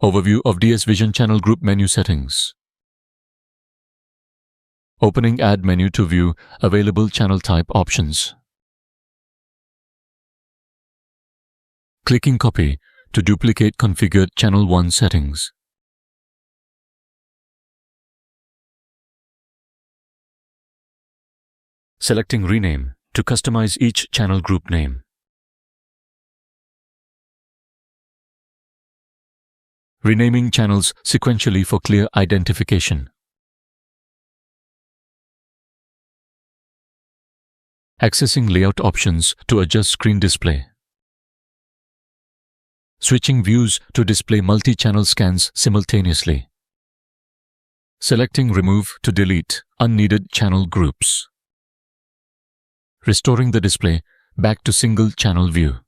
Overview of DSVision channel group menu settings. Opening Add menu to view available channel type options. Clicking Copy to duplicate configured channel 1 settings. Selecting Rename to customize each channel group name. Renaming channels sequentially for clear identification. Accessing layout options to adjust screen display. Switching views to display multi-channel scans simultaneously. Selecting Remove to delete unneeded channel groups. Restoring the display back to single channel view.